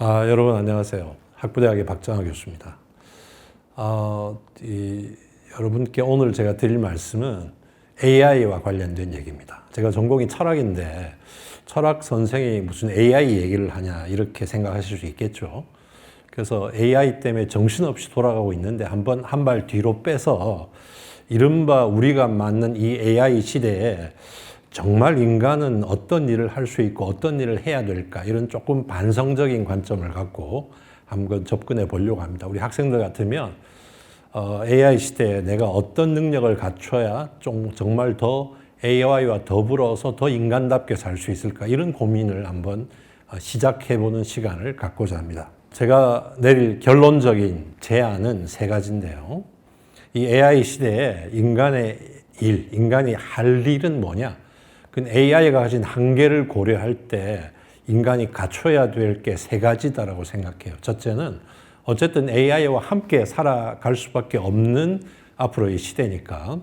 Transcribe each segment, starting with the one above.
여러분 안녕하세요. 학부대학의 박정하 교수입니다. 여러분께 오늘 제가 드릴 말씀은 AI와 관련된 얘기입니다. 제가 전공이 철학인데 철학 선생이 무슨 AI 얘기를 하냐 이렇게 생각하실 수 있겠죠. 그래서 AI 때문에 정신없이 돌아가고 있는데 한 발 뒤로 빼서 이른바 우리가 맞는 이 AI 시대에 정말 인간은 어떤 일을 할 수 있고 어떤 일을 해야 될까 이런 조금 반성적인 관점을 갖고 한번 접근해 보려고 합니다. 우리 학생들 같으면 AI 시대에 내가 어떤 능력을 갖춰야 정말 더 AI와 더불어서 더 인간답게 살 수 있을까 이런 고민을 한번 시작해 보는 시간을 갖고자 합니다. 제가 내릴 결론적인 제안은 세 가지인데요. 이 AI 시대에 인간이 할 일은 뭐냐? 그 AI가 가진 한계를 고려할 때 인간이 갖춰야 될 게 세 가지다라고 생각해요. 첫째는 어쨌든 AI와 함께 살아갈 수밖에 없는 앞으로의 시대니까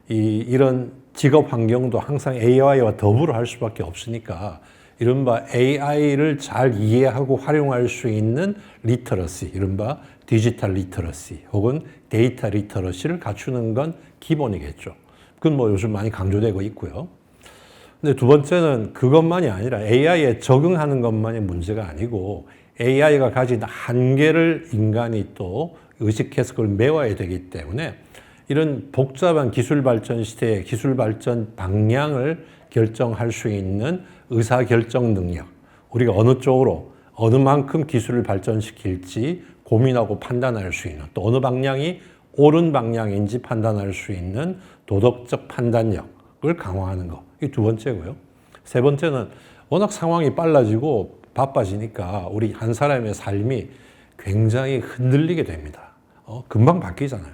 이런 직업 환경도 항상 AI와 더불어 할 수밖에 없으니까 이른바 AI를 잘 이해하고 활용할 수 있는 리터러시, 이른바 디지털 리터러시 혹은 데이터 리터러시를 갖추는 건 기본이겠죠. 그건 뭐 요즘 많이 강조되고 있고요. 근데 두 번째는 그것만이 아니라 AI에 적응하는 것만이 문제가 아니고 AI가 가진 한계를 인간이 또 의식해서 그걸 메워야 되기 때문에 이런 복잡한 기술 발전 시대의 기술 발전 방향을 결정할 수 있는 의사결정 능력, 우리가 어느 쪽으로 어느 만큼 기술을 발전시킬지 고민하고 판단할 수 있는, 또 어느 방향이 옳은 방향인지 판단할 수 있는 도덕적 판단력을 강화하는 것, 이게 두 번째고요. 세 번째는 워낙 상황이 빨라지고 바빠지니까 우리 한 사람의 삶이 굉장히 흔들리게 됩니다. 금방 바뀌잖아요.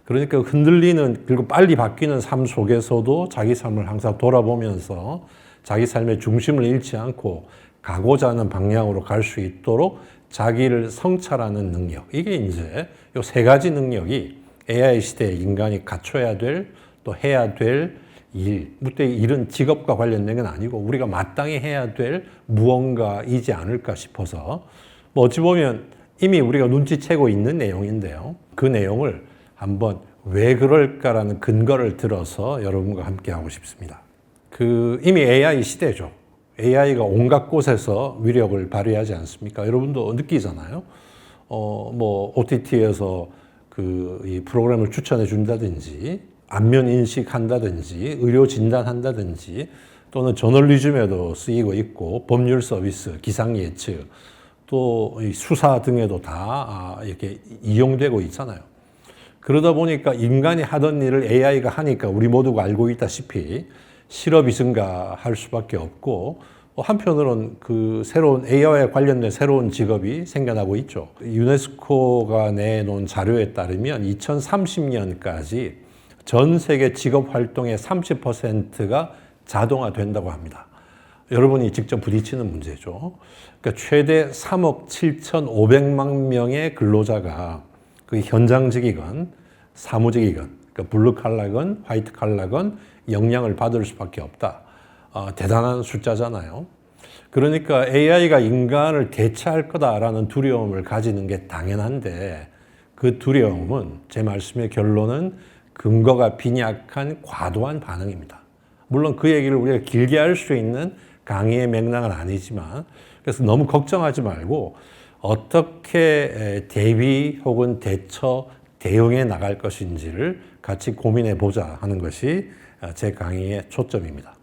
그러니까 흔들리는, 그리고 빨리 바뀌는 삶 속에서도 자기 삶을 항상 돌아보면서 자기 삶의 중심을 잃지 않고 가고자 하는 방향으로 갈 수 있도록 자기를 성찰하는 능력. 이게 이제 이 세 가지 능력이 AI 시대에 인간이 갖춰야 될, 또 해야 될 일. 그때 일은 직업과 관련된 건 아니고 우리가 마땅히 해야 될 무언가이지 않을까 싶어서 어찌 보면 이미 우리가 눈치채고 있는 내용인데요. 그 내용을 한번 왜 그럴까라는 근거를 들어서 여러분과 함께 하고 싶습니다. 이미 AI 시대죠. AI가 온갖 곳에서 위력을 발휘하지 않습니까? 여러분도 느끼잖아요. OTT에서 이 프로그램을 추천해 준다든지, 안면 인식한다든지, 의료 진단한다든지, 또는 저널리즘에도 쓰이고 있고, 법률 서비스, 기상 예측, 또 수사 등에도 다 이렇게 이용되고 있잖아요. 그러다 보니까 인간이 하던 일을 AI가 하니까 우리 모두가 알고 있다시피 실업이 증가할 수밖에 없고, 한편으로는 새로운 AI와 관련된 새로운 직업이 생겨나고 있죠. 유네스코가 내놓은 자료에 따르면 2030년까지 전 세계 직업 활동의 30%가 자동화된다고 합니다. 여러분이 직접 부딪히는 문제죠. 그러니까 최대 3억 7,500만 명의 근로자가 현장직이건 사무직이건, 그러니까 블루 칼라건 화이트 칼라건 영향을 받을 수밖에 없다. 대단한 숫자잖아요. 그러니까 AI가 인간을 대체할 거다라는 두려움을 가지는 게 당연한데 그 두려움은 제 말씀의 결론은 근거가 빈약한 과도한 반응입니다. 물론 그 얘기를 우리가 길게 할 수 있는 강의의 맥락은 아니지만 그래서 너무 걱정하지 말고 어떻게 대비 혹은 대응해 나갈 것인지를 같이 고민해 보자 하는 것이 제 강의의 초점입니다.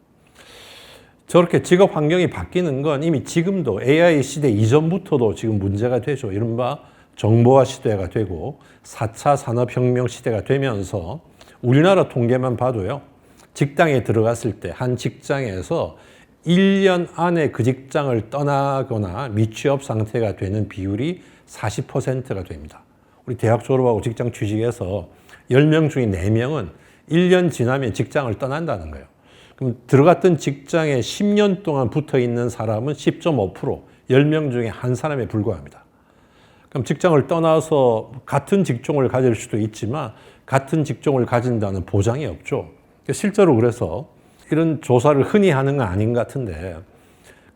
저렇게 직업 환경이 바뀌는 건 이미 지금도 AI 시대 이전부터도 지금 문제가 되죠. 이른바 정보화 시대가 되고 4차 산업혁명 시대가 되면서 우리나라 통계만 봐도요. 직장에 들어갔을 때 한 직장에서 1년 안에 그 직장을 떠나거나 미취업 상태가 되는 비율이 40%가 됩니다. 우리 대학 졸업하고 직장 취직해서 10명 중에 4명은 1년 지나면 직장을 떠난다는 거예요. 그럼 들어갔던 직장에 10년 동안 붙어 있는 사람은 10.5%, 10명 중에 한 사람에 불과합니다. 그럼 직장을 떠나서 같은 직종을 가질 수도 있지만 같은 직종을 가진다는 보장이 없죠. 실제로 그래서 이런 조사를 흔히 하는 건 아닌 것 같은데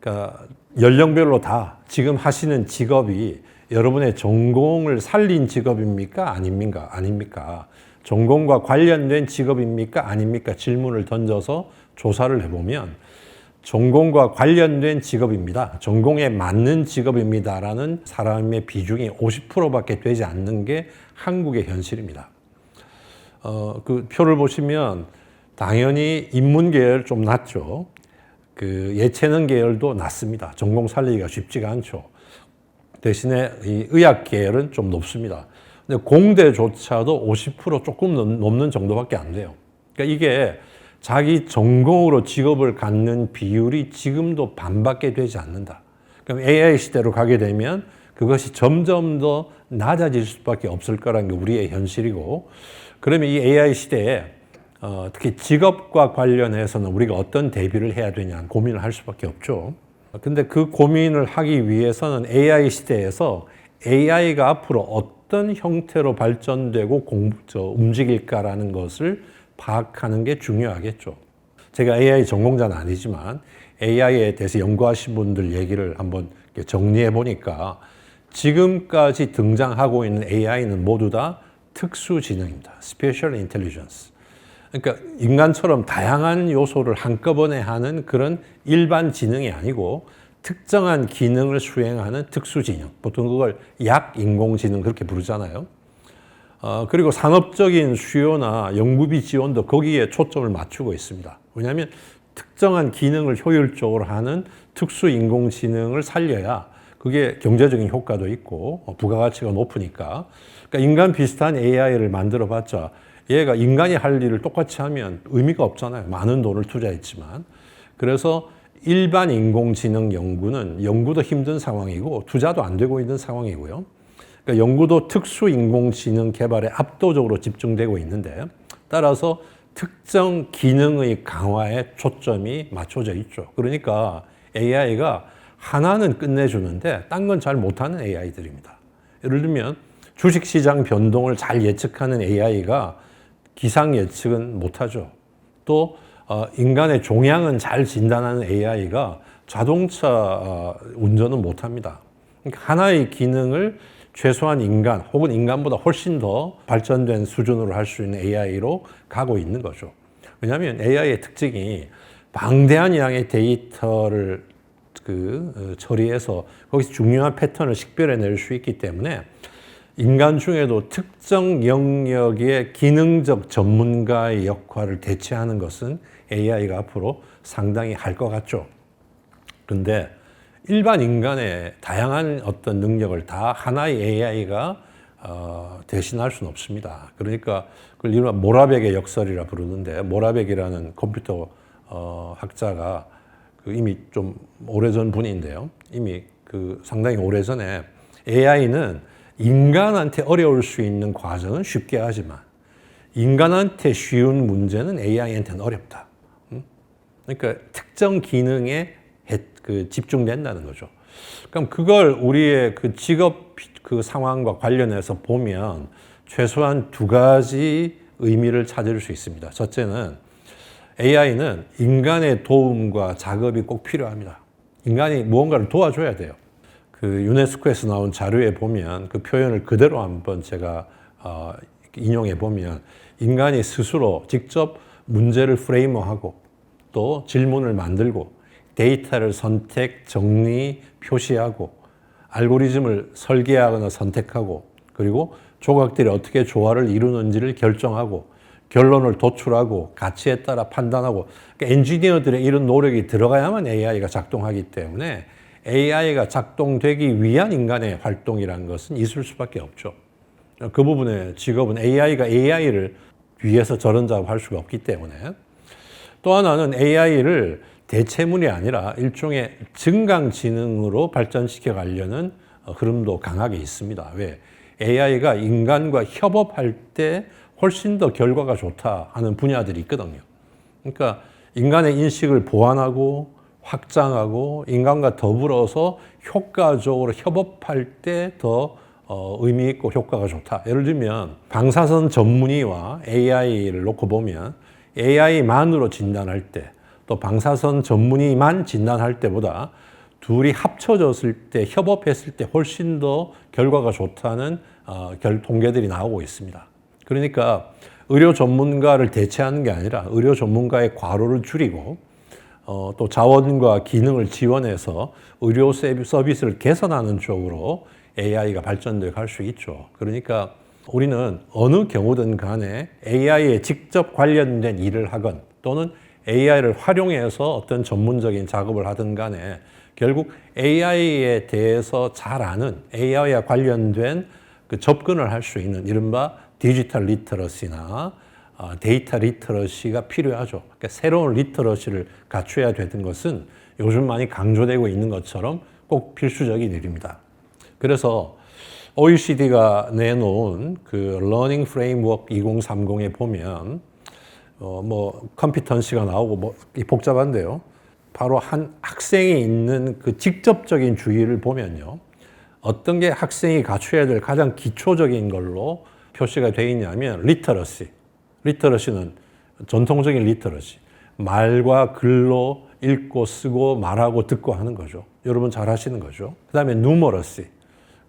그러니까 연령별로 다 지금 하시는 직업이 여러분의 전공을 살린 직업입니까? 아닙니까? 아닙니까? 전공과 관련된 직업입니까? 아닙니까? 질문을 던져서 조사를 해보면 전공과 관련된 직업입니다. 전공에 맞는 직업입니다라는 사람의 비중이 50%밖에 되지 않는 게 한국의 현실입니다. 그 표를 보시면 당연히 인문 계열 좀 낮죠. 그 예체능 계열도 낮습니다. 전공 살리기가 쉽지가 않죠. 대신에 이 의학 계열은 좀 높습니다. 근데 공대조차도 50% 조금 넘는 정도밖에 안 돼요. 그러니까 이게 자기 전공으로 직업을 갖는 비율이 지금도 반밖에 되지 않는다. 그럼 AI 시대로 가게 되면 그것이 점점 더 낮아질 수밖에 없을 거라는 게 우리의 현실이고, 그러면 이 AI 시대에 특히 직업과 관련해서는 우리가 어떤 대비를 해야 되냐 고민을 할 수밖에 없죠. 근데 그 고민을 하기 위해서는 AI 시대에서 AI가 앞으로 어떤 형태로 발전되고 움직일까라는 것을 파악하는 게 중요하겠죠. 제가 AI 전공자는 아니지만 AI에 대해서 연구하신 분들 얘기를 한번 정리해 보니까 지금까지 등장하고 있는 AI는 모두 다 특수지능입니다. Special Intelligence. 그러니까 인간처럼 다양한 요소를 한꺼번에 하는 그런 일반 지능이 아니고 특정한 기능을 수행하는 특수지능. 보통 그걸 약인공지능 그렇게 부르잖아요. 그리고 산업적인 수요나 연구비 지원도 거기에 초점을 맞추고 있습니다. 왜냐하면 특정한 기능을 효율적으로 하는 특수 인공지능을 살려야 그게 경제적인 효과도 있고 부가가치가 높으니까. 그러니까 인간 비슷한 AI를 만들어 봤자 얘가 인간이 할 일을 똑같이 하면 의미가 없잖아요. 많은 돈을 투자했지만. 그래서 일반 인공지능 연구도 힘든 상황이고 투자도 안 되고 있는 상황이고요. 그러니까 연구도 특수 인공지능 개발에 압도적으로 집중되고 있는데, 따라서 특정 기능의 강화에 초점이 맞춰져 있죠. 그러니까 AI가 하나는 끝내주는데 딴 건 잘 못하는 AI들입니다. 예를 들면 주식시장 변동을 잘 예측하는 AI가 기상 예측은 못하죠. 또 인간의 종양은 잘 진단하는 AI가 자동차 운전은 못합니다. 그러니까 하나의 기능을 최소한 인간 혹은 인간보다 훨씬 더 발전된 수준으로 할 수 있는 AI로 가고 있는 거죠. 왜냐하면 AI의 특징이 방대한 양의 데이터를 처리해서 거기서 중요한 패턴을 식별해낼 수 있기 때문에 인간 중에도 특정 영역의 기능적 전문가의 역할을 대체하는 것은 AI가 앞으로 상당히 할 것 같죠. 그런데 일반 인간의 다양한 어떤 능력을 다 하나의 AI가 대신할 수는 없습니다. 그러니까 그걸 이른바 모라백의 역설이라 부르는데, 모라백이라는 컴퓨터 학자가 이미 좀 오래전 분인데요. 이미 상당히 오래전에 AI는 인간한테 어려울 수 있는 과정은 쉽게 하지만 인간한테 쉬운 문제는 AI한테는 어렵다. 그러니까 특정 기능에 집중된다는 거죠. 그럼 그걸 우리의 직업 상황과 관련해서 보면 최소한 두 가지 의미를 찾을 수 있습니다. 첫째는 AI는 인간의 도움과 작업이 꼭 필요합니다. 인간이 무언가를 도와줘야 돼요. 유네스코에서 나온 자료에 보면 그 표현을 그대로 한번 제가 인용해 보면, 인간이 스스로 직접 문제를 프레임하고 또 질문을 만들고 데이터를 선택, 정리, 표시하고 알고리즘을 설계하거나 선택하고 그리고 조각들이 어떻게 조화를 이루는지를 결정하고 결론을 도출하고 가치에 따라 판단하고, 그러니까 엔지니어들의 이런 노력이 들어가야만 AI가 작동하기 때문에 AI가 작동되기 위한 인간의 활동이라는 것은 있을 수밖에 없죠. 그 부분의 직업은 AI가 AI를 위해서 저런 작업할 수가 없기 때문에. 또 하나는 AI를 대체문이 아니라 일종의 증강지능으로 발전시켜 가려는 흐름도 강하게 있습니다. 왜? AI가 인간과 협업할 때 훨씬 더 결과가 좋다 하는 분야들이 있거든요. 그러니까 인간의 인식을 보완하고 확장하고 인간과 더불어서 효과적으로 협업할 때 더 의미 있고 효과가 좋다. 예를 들면 방사선 전문의와 AI를 놓고 보면 AI만으로 진단할 때 또 방사선 전문의만 진단할 때보다 둘이 합쳐졌을 때, 협업했을 때 훨씬 더 결과가 좋다는 통계들이 나오고 있습니다. 그러니까 의료 전문가를 대체하는 게 아니라 의료 전문가의 과로를 줄이고 또 자원과 기능을 지원해서 의료 서비스를 개선하는 쪽으로 AI가 발전되어 갈 수 있죠. 그러니까 우리는 어느 경우든 간에 AI에 직접 관련된 일을 하건 또는 AI를 활용해서 어떤 전문적인 작업을 하든 간에 결국 AI에 대해서 잘 아는 AI와 관련된 그 접근을 할 수 있는 이른바 디지털 리터러시나 데이터 리터러시가 필요하죠. 그러니까 새로운 리터러시를 갖춰야 되는 것은 요즘 많이 강조되고 있는 것처럼 꼭 필수적인 일입니다. 그래서 OECD가 내놓은 그 Learning Framework 2030에 보면 컴피턴시가 나오고 복잡한데요. 바로 한 학생이 있는 그 직접적인 주의를 보면요. 어떤 게 학생이 갖춰야 될 가장 기초적인 걸로 표시가 되어 있냐면 리터러시. 리터러시는 전통적인 리터러시. 말과 글로 읽고 쓰고 말하고 듣고 하는 거죠. 여러분 잘 하시는 거죠. 그 다음에 누머러시.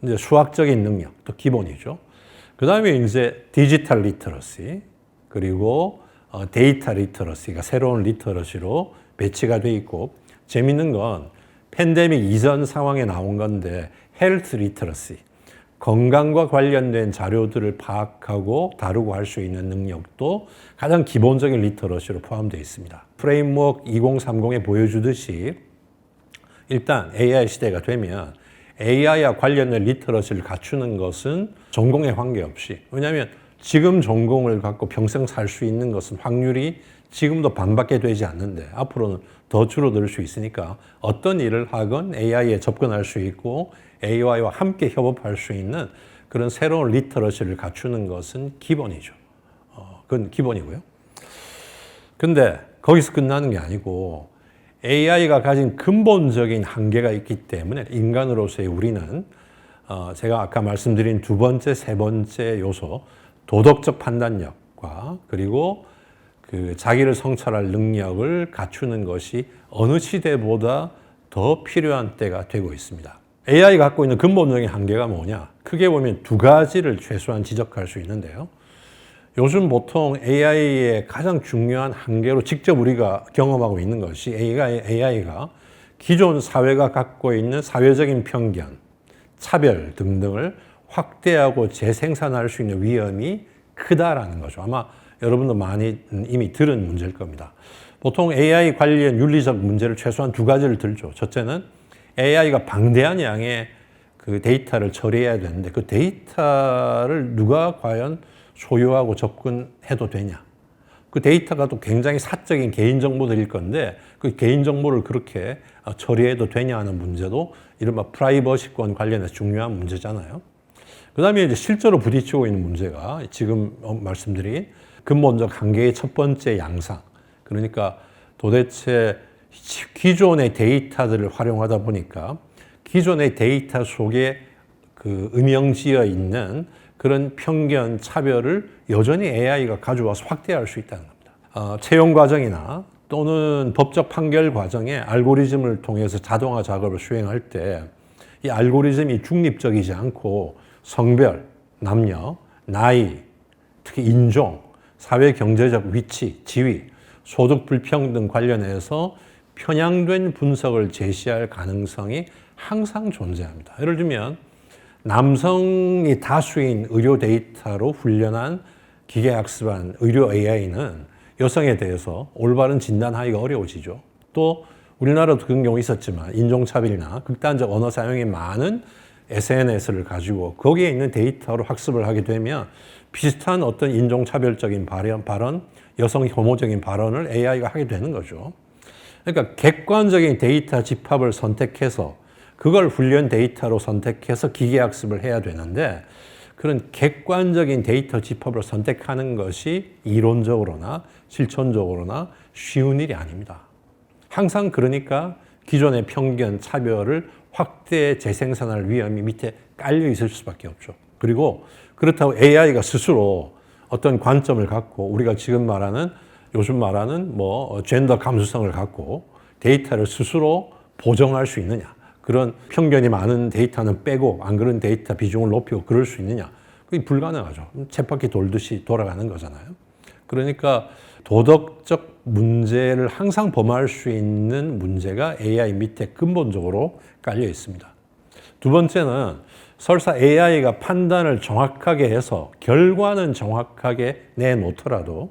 이제 수학적인 능력, 또 기본이죠. 그 다음에 이제 디지털 리터러시. 그리고 데이터 리터러시가 새로운 리터러시로 배치가 돼 있고 재밌는 건 팬데믹 이전 상황에 나온 건데 헬스 리터러시 건강과 관련된 자료들을 파악하고 다루고 할 수 있는 능력도 가장 기본적인 리터러시로 포함되어 있습니다. 프레임워크 2030에 보여주듯이 일단 AI 시대가 되면 AI와 관련된 리터러시를 갖추는 것은 전공에 관계없이 왜냐하면 지금 전공을 갖고 평생 살 수 있는 것은 확률이 지금도 반밖에 되지 않는데 앞으로는 더 줄어들 수 있으니까 어떤 일을 하건 AI에 접근할 수 있고 AI와 함께 협업할 수 있는 그런 새로운 리터러시를 갖추는 것은 기본이죠. 그건 기본이고요. 근데 거기서 끝나는 게 아니고 AI가 가진 근본적인 한계가 있기 때문에 인간으로서의 우리는 제가 아까 말씀드린 두 번째, 세 번째 요소 도덕적 판단력과 그리고 그 자기를 성찰할 능력을 갖추는 것이 어느 시대보다 더 필요한 때가 되고 있습니다. AI가 갖고 있는 근본적인 한계가 뭐냐? 크게 보면 두 가지를 최소한 지적할 수 있는데요. 요즘 보통 AI의 가장 중요한 한계로 직접 우리가 경험하고 있는 것이 AI가 기존 사회가 갖고 있는 사회적인 편견, 차별 등등을 확대하고 재생산할 수 있는 위험이 크다라는 거죠. 아마 여러분도 많이 이미 들은 문제일 겁니다. 보통 AI 관련 윤리적 문제를 최소한 두 가지를 들죠. 첫째는 AI가 방대한 양의 그 데이터를 처리해야 되는데 그 데이터를 누가 과연 소유하고 접근해도 되냐. 그 데이터가 또 굉장히 사적인 개인정보들일 건데 그 개인정보를 그렇게 처리해도 되냐 하는 문제도 이른바 프라이버시권 관련해서 중요한 문제잖아요. 그 다음에 이제 실제로 부딪히고 있는 문제가 지금 말씀드린 근본적 한계의 첫 번째 양상. 그러니까 도대체 기존의 데이터들을 활용하다 보니까 기존의 데이터 속에 그 음영지어 있는 그런 편견, 차별을 여전히 AI가 가져와서 확대할 수 있다는 겁니다. 채용 과정이나 또는 법적 판결 과정에 알고리즘을 통해서 자동화 작업을 수행할 때 이 알고리즘이 중립적이지 않고 성별, 남녀, 나이, 특히 인종, 사회 경제적 위치, 지위, 소득 불평등 관련해서 편향된 분석을 제시할 가능성이 항상 존재합니다. 예를 들면 남성이 다수인 의료 데이터로 훈련한 기계학습한 의료 AI는 여성에 대해서 올바른 진단하기가 어려워지죠. 또 우리나라도 그런 경우 있었지만 인종차별이나 극단적 언어 사용이 많은 SNS를 가지고 거기에 있는 데이터로 학습을 하게 되면 비슷한 어떤 인종차별적인 발언, 여성 혐오적인 발언을 AI가 하게 되는 거죠. 그러니까 객관적인 데이터 집합을 선택해서 그걸 훈련 데이터로 선택해서 기계학습을 해야 되는데 그런 객관적인 데이터 집합을 선택하는 것이 이론적으로나 실천적으로나 쉬운 일이 아닙니다. 항상 그러니까 기존의 편견, 차별을 확대 재생산할 위험이 밑에 깔려 있을 수밖에 없죠. 그리고 그렇다고 AI가 스스로 어떤 관점을 갖고 우리가 지금 말하는 요즘 말하는 젠더 감수성을 갖고 데이터를 스스로 보정할 수 있느냐? 그런 편견이 많은 데이터는 빼고 안 그런 데이터 비중을 높이고 그럴 수 있느냐? 그게 불가능하죠. 쳇바퀴 돌듯이 돌아가는 거잖아요. 그러니까 도덕적 문제를 항상 범할 수 있는 문제가 AI 밑에 근본적으로 깔려 있습니다. 두 번째는 설사 AI가 판단을 정확하게 해서 결과는 정확하게 내놓더라도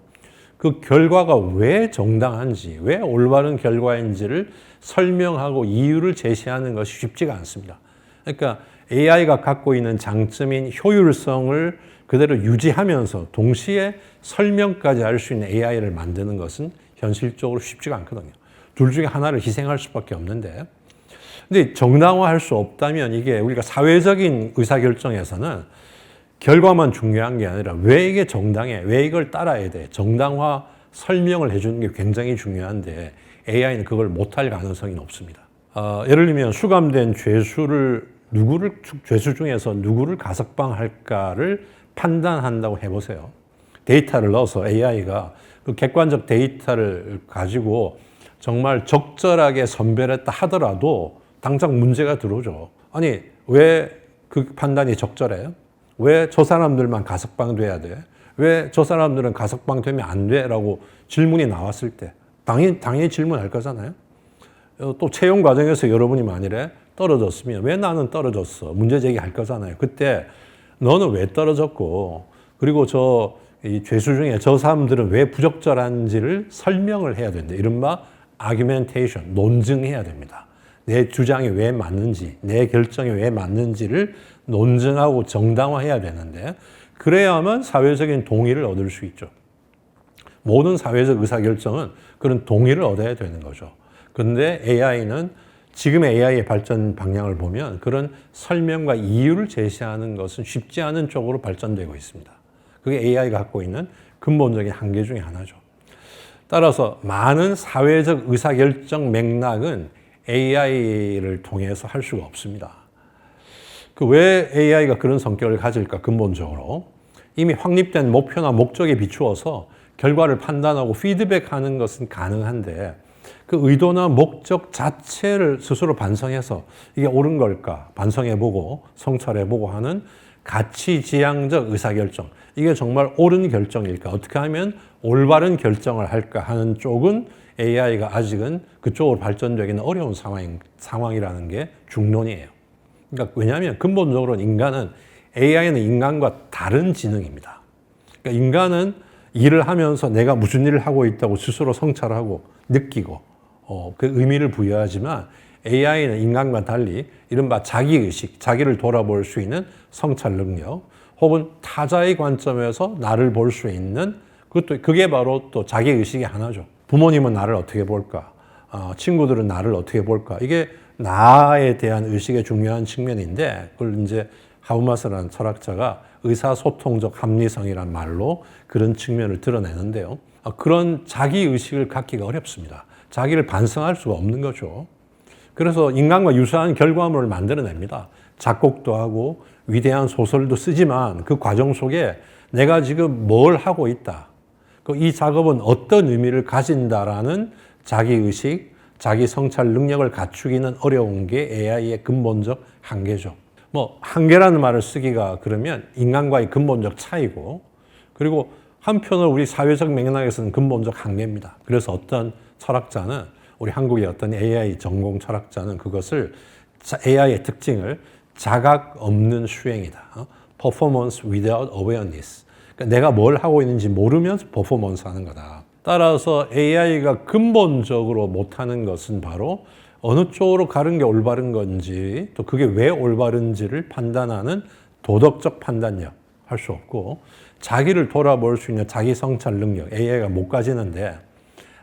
그 결과가 왜 정당한지, 왜 올바른 결과인지를 설명하고 이유를 제시하는 것이 쉽지가 않습니다. 그러니까 AI가 갖고 있는 장점인 효율성을 그대로 유지하면서 동시에 설명까지 할 수 있는 AI를 만드는 것은 현실적으로 쉽지가 않거든요. 둘 중에 하나를 희생할 수밖에 없는데, 근데 정당화할 수 없다면 이게 우리가 사회적인 의사결정에서는 결과만 중요한 게 아니라 왜 이게 정당해, 왜 이걸 따라야 돼, 정당화 설명을 해주는 게 굉장히 중요한데 AI는 그걸 못할 가능성이 높습니다. 예를 들면 수감된 죄수 중에서 누구를 가석방할까를 판단한다고 해보세요. 데이터를 넣어서 AI가 그 객관적 데이터를 가지고 정말 적절하게 선별했다 하더라도 당장 문제가 들어오죠. 아니, 왜 그 판단이 적절해요? 왜 저 사람들만 가석방돼야 돼? 왜 저 사람들은 가석방되면 안 돼? 라고 질문이 나왔을 때 당연히 질문할 거잖아요. 또 채용 과정에서 여러분이 만일에 떨어졌으면 왜 나는 떨어졌어? 문제 제기할 거잖아요. 그때 너는 왜 떨어졌고, 그리고 이 죄수 중에 저 사람들은 왜 부적절한지를 설명을 해야 된다. 이른바 argumentation, 논증해야 됩니다. 내 주장이 왜 맞는지, 내 결정이 왜 맞는지를 논증하고 정당화해야 되는데, 그래야만 사회적인 동의를 얻을 수 있죠. 모든 사회적 의사결정은 그런 동의를 얻어야 되는 거죠. 그런데 AI는 지금의 AI의 발전 방향을 보면 그런 설명과 이유를 제시하는 것은 쉽지 않은 쪽으로 발전되고 있습니다. 그게 AI가 갖고 있는 근본적인 한계 중에 하나죠. 따라서 많은 사회적 의사결정 맥락은 AI를 통해서 할 수가 없습니다. 왜 AI가 그런 성격을 가질까? 근본적으로 이미 확립된 목표나 목적에 비추어서 결과를 판단하고 피드백하는 것은 가능한데 그 의도나 목적 자체를 스스로 반성해서 이게 옳은 걸까 반성해보고 성찰해보고 하는 가치지향적 의사결정, 이게 정말 옳은 결정일까, 어떻게 하면 올바른 결정을 할까 하는 쪽은 AI가 아직은 그쪽으로 발전되기는 어려운 상황이라는 게 중론이에요. 그러니까 왜냐하면 근본적으로 AI는 인간과 다른 지능입니다. 그러니까 인간은 일을 하면서 내가 무슨 일을 하고 있다고 스스로 성찰하고 느끼고 그 의미를 부여하지만 AI는 인간과 달리 이른바 자기의식, 자기를 돌아볼 수 있는 성찰 능력, 혹은 타자의 관점에서 나를 볼 수 있는 그게 바로 또 자기의식의 하나죠. 부모님은 나를 어떻게 볼까? 친구들은 나를 어떻게 볼까? 이게 나에 대한 의식의 중요한 측면인데 그걸 이제 하우마스라는 철학자가 의사소통적 합리성이란 말로 그런 측면을 드러내는데요. 그런 자기의식을 갖기가 어렵습니다. 자기를 반성할 수가 없는 거죠. 그래서 인간과 유사한 결과물을 만들어냅니다. 작곡도 하고 위대한 소설도 쓰지만 그 과정 속에 내가 지금 뭘 하고 있다. 이 작업은 어떤 의미를 가진다라는 자기의식, 자기 성찰 능력을 갖추기는 어려운 게 AI의 근본적 한계죠. 한계라는 말을 쓰기가 그러면 인간과의 근본적 차이고, 그리고 한편으로 우리 사회적 맥락에서는 근본적 한계입니다. 그래서 어떤 철학자는, 우리 한국의 어떤 AI 전공 철학자는 그것을 AI의 특징을 자각 없는 수행이다. Performance without awareness. 그러니까 내가 뭘 하고 있는지 모르면서 퍼포먼스 하는 거다. 따라서 AI가 근본적으로 못하는 것은 바로 어느 쪽으로 가는 게 올바른 건지, 또 그게 왜 올바른지를 판단하는 도덕적 판단력 할 수 없고, 자기를 돌아볼 수 있는 자기 성찰 능력 AI가 못 가지는데,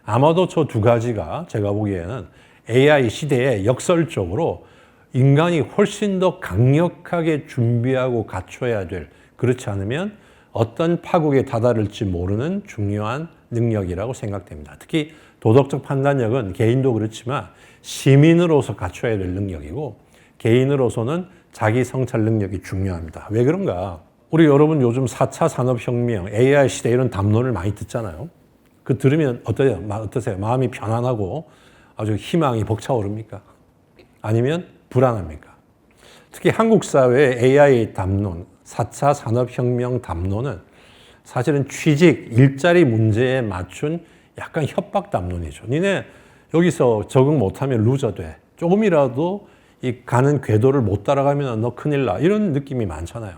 아마도 저 두 가지가 제가 보기에는 AI 시대에 역설적으로 인간이 훨씬 더 강력하게 준비하고 갖춰야 될, 그렇지 않으면 어떤 파국에 다다를지 모르는 중요한 능력이라고 생각됩니다. 특히 도덕적 판단력은 개인도 그렇지만 시민으로서 갖춰야 될 능력이고, 개인으로서는 자기 성찰 능력이 중요합니다. 왜 그런가? 우리 여러분 요즘 4차 산업혁명, AI 시대 이런 담론을 많이 듣잖아요. 그 들으면 어떠세요? 마음이 편안하고 아주 희망이 벅차오릅니까? 아니면 불안합니까? 특히 한국 사회의 AI 담론, 4차 산업혁명 담론은 사실은 취직, 일자리 문제에 맞춘 약간 협박 담론이죠. 니네 여기서 적응 못하면 루저 돼. 조금이라도 이 가는 궤도를 못 따라가면 너 큰일 나. 이런 느낌이 많잖아요.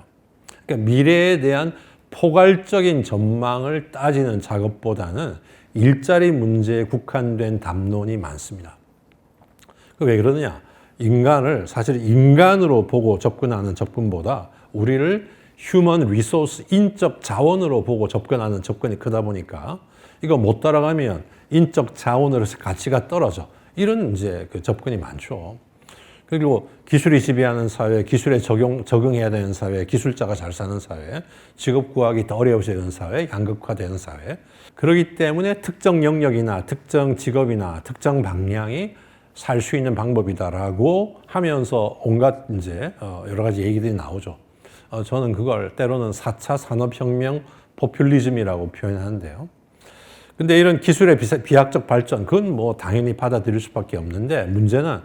그러니까 미래에 대한 포괄적인 전망을 따지는 작업보다는 일자리 문제에 국한된 담론이 많습니다. 왜 그러느냐? 인간을 사실 인간으로 보고 접근하는 접근보다 우리를 휴먼 리소스, 인적 자원으로 보고 접근하는 접근이 크다 보니까 이거 못 따라가면 인적 자원으로서 가치가 떨어져. 이런 이제 그 접근이 많죠. 그리고 기술이 지배하는 사회, 기술에 적응해야 되는 사회, 기술자가 잘 사는 사회, 직업 구하기 더 어려워지는 사회, 양극화되는 사회. 그렇기 때문에 특정 영역이나 특정 직업이나 특정 방향이 살 수 있는 방법이다라고 하면서 온갖 이제 여러 가지 얘기들이 나오죠. 저는 그걸 때로는 4차 산업혁명 포퓰리즘이라고 표현하는데요. 근데 이런 기술의 비약적 발전, 그건 뭐 당연히 받아들일 수밖에 없는데 문제는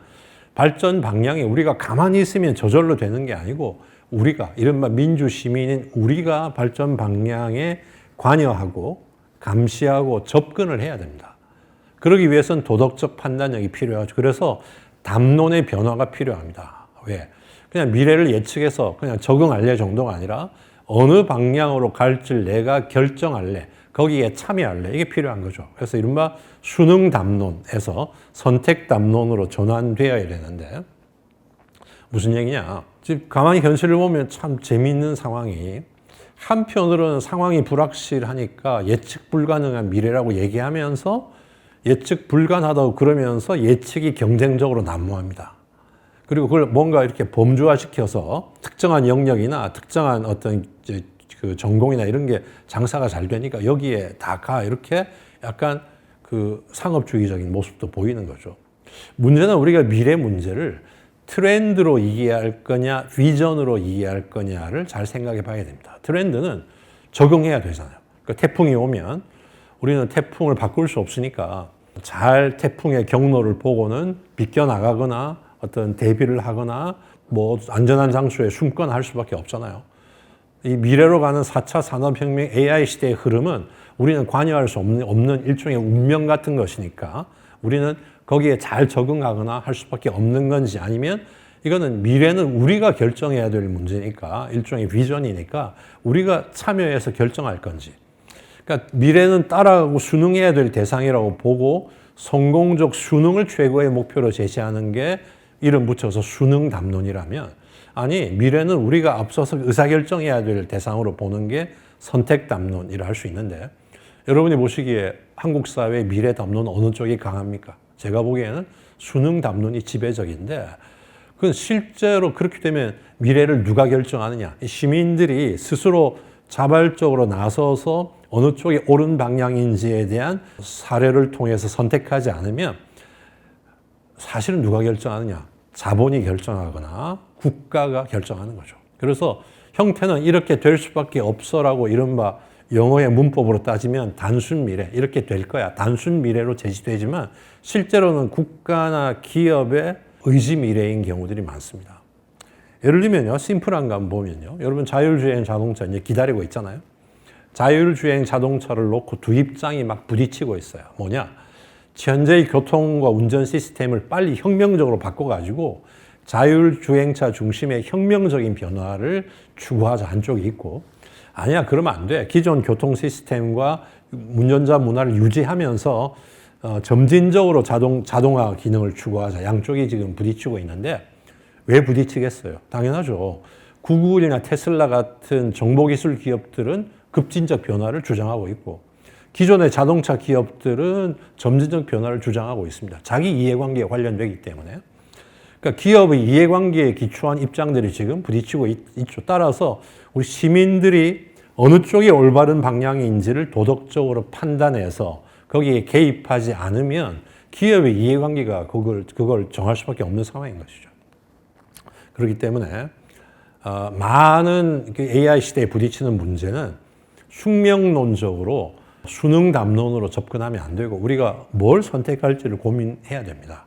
발전 방향이 우리가 가만히 있으면 저절로 되는 게 아니고 우리가, 이른바 민주시민인 우리가 발전 방향에 관여하고 감시하고 접근을 해야 됩니다. 그러기 위해서는 도덕적 판단력이 필요하죠. 그래서 담론의 변화가 필요합니다. 왜? 그냥 미래를 예측해서 그냥 적응할래 정도가 아니라 어느 방향으로 갈지를 내가 결정할래, 거기에 참여할래, 이게 필요한 거죠. 그래서 이른바 수능 담론에서 선택 담론으로 전환되어야 되는데 무슨 얘기냐? 지금 가만히 현실을 보면 참 재미있는 상황이, 한편으로는 상황이 불확실하니까 예측 불가능한 미래라고 얘기하면서 예측 불가능하다고 그러면서 예측이 경쟁적으로 난무합니다. 그리고 그걸 뭔가 이렇게 범주화시켜서 특정한 영역이나 특정한 어떤 그 전공이나 이런 게 장사가 잘 되니까 여기에 다 가, 이렇게 약간 그 상업주의적인 모습도 보이는 거죠. 문제는 우리가 미래 문제를 트렌드로 이해할 거냐, 비전으로 이해할 거냐를 잘 생각해 봐야 됩니다. 트렌드는 적응해야 되잖아요. 그러니까 태풍이 오면 우리는 태풍을 바꿀 수 없으니까 잘 태풍의 경로를 보고는 비껴나가거나 어떤 대비를 하거나 뭐 안전한 장소에 숨거나 할 수밖에 없잖아요. 이 미래로 가는 4차 산업혁명 AI 시대의 흐름은 우리는 관여할 수 없는 일종의 운명 같은 것이니까 우리는 거기에 잘 적응하거나 할 수밖에 없는 건지, 아니면 이거는 미래는 우리가 결정해야 될 문제니까 일종의 비전이니까 우리가 참여해서 결정할 건지. 그러니까 미래는 따라가고 순응해야 될 대상이라고 보고 성공적 순응을 최고의 목표로 제시하는 게 이름 붙여서 수능 담론이라면, 아니 미래는 우리가 앞서서 의사결정해야 될 대상으로 보는 게 선택 담론이라 할 수 있는데, 여러분이 보시기에 한국 사회의 미래 담론은 어느 쪽이 강합니까? 제가 보기에는 수능 담론이 지배적인데, 그건 실제로 그렇게 되면 미래를 누가 결정하느냐? 시민들이 스스로 자발적으로 나서서 어느 쪽이 옳은 방향인지에 대한 사례를 통해서 선택하지 않으면 사실은 누가 결정하느냐? 자본이 결정하거나 국가가 결정하는 거죠. 그래서 형태는 이렇게 될 수밖에 없어라고 이른바 영어의 문법으로 따지면 단순 미래, 이렇게 될 거야. 단순 미래로 제시되지만 실제로는 국가나 기업의 의지 미래인 경우들이 많습니다. 예를 들면요, 심플한 거 한번 보면요. 여러분 자율주행 자동차 이제 기다리고 있잖아요. 자율주행 자동차를 놓고 두 입장이 막 부딪히고 있어요. 뭐냐? 현재의 교통과 운전 시스템을 빨리 혁명적으로 바꿔가지고 자율주행차 중심의 혁명적인 변화를 추구하자 한쪽이 있고, 아니야 그러면 안 돼. 기존 교통 시스템과 운전자 문화를 유지하면서 점진적으로 자동화 기능을 추구하자, 양쪽이 지금 부딪히고 있는데 왜 부딪히겠어요? 당연하죠. 구글이나 테슬라 같은 정보기술 기업들은 급진적 변화를 주장하고 있고, 기존의 자동차 기업들은 점진적 변화를 주장하고 있습니다. 자기 이해관계에 관련되기 때문에. 그러니까 기업의 이해관계에 기초한 입장들이 지금 부딪히고 있죠. 따라서 우리 시민들이 어느 쪽이 올바른 방향인지를 도덕적으로 판단해서 거기에 개입하지 않으면 기업의 이해관계가 그걸 정할 수밖에 없는 상황인 것이죠. 그렇기 때문에 많은 AI 시대에 부딪히는 문제는 숙명론적으로 수능 담론으로 접근하면 안 되고 우리가 뭘 선택할지를 고민해야 됩니다.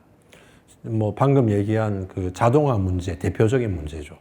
뭐 방금 얘기한 그 자동화 문제, 대표적인 문제죠.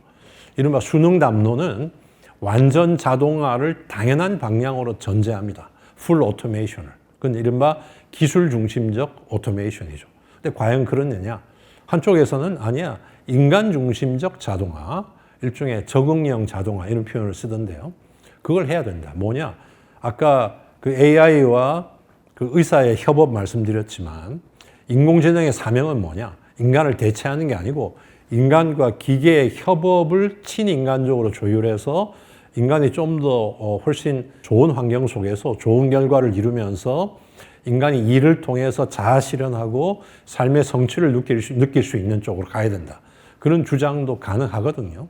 이른바 수능 담론은 완전 자동화를 당연한 방향으로 전제합니다. 풀 오토메이션을. 그건 이른바 기술 중심적 오토메이션이죠. 근데 과연 그렇느냐? 한쪽에서는 아니야. 인간 중심적 자동화, 일종의 적응형 자동화 이런 표현을 쓰던데요. 그걸 해야 된다. 뭐냐? 아까 그 AI와 그 의사의 협업 말씀드렸지만 인공지능의 사명은 뭐냐? 인간을 대체하는 게 아니고 인간과 기계의 협업을 친인간적으로 조율해서 인간이 좀 더 훨씬 좋은 환경 속에서 좋은 결과를 이루면서 인간이 이를 통해서 자아 실현하고 삶의 성취를 느낄 수 있는 쪽으로 가야 된다. 그런 주장도 가능하거든요.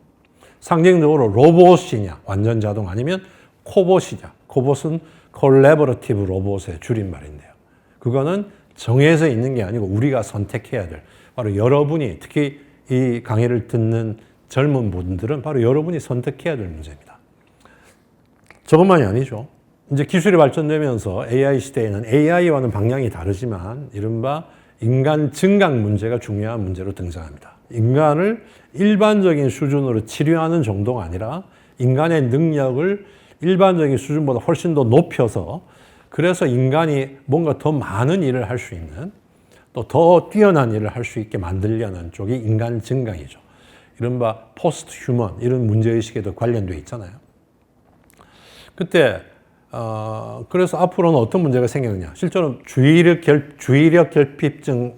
상징적으로 로봇이냐, 완전 자동 아니면 코봇이냐. 코봇은 콜래버러티브 로봇의 줄임말인데요. 그거는 정해져 있는 게 아니고 우리가 선택해야 될, 바로 여러분이, 특히 이 강의를 듣는 젊은 분들은 바로 여러분이 선택해야 될 문제입니다. 저것만이 아니죠. 이제 기술이 발전되면서 AI 시대에는 AI와는 방향이 다르지만 이른바 인간 증강 문제가 중요한 문제로 등장합니다. 인간을 일반적인 수준으로 치료하는 정도가 아니라 인간의 능력을 일반적인 수준보다 훨씬 더 높여서 그래서 인간이 뭔가 더 많은 일을 할 수 있는 또 더 뛰어난 일을 할 수 있게 만들려는 쪽이 인간 증강이죠. 이른바 포스트 휴먼 이런 문제의식에도 관련되어 있잖아요. 그때 그래서 앞으로는 어떤 문제가 생기느냐. 실제로 주의력 결핍증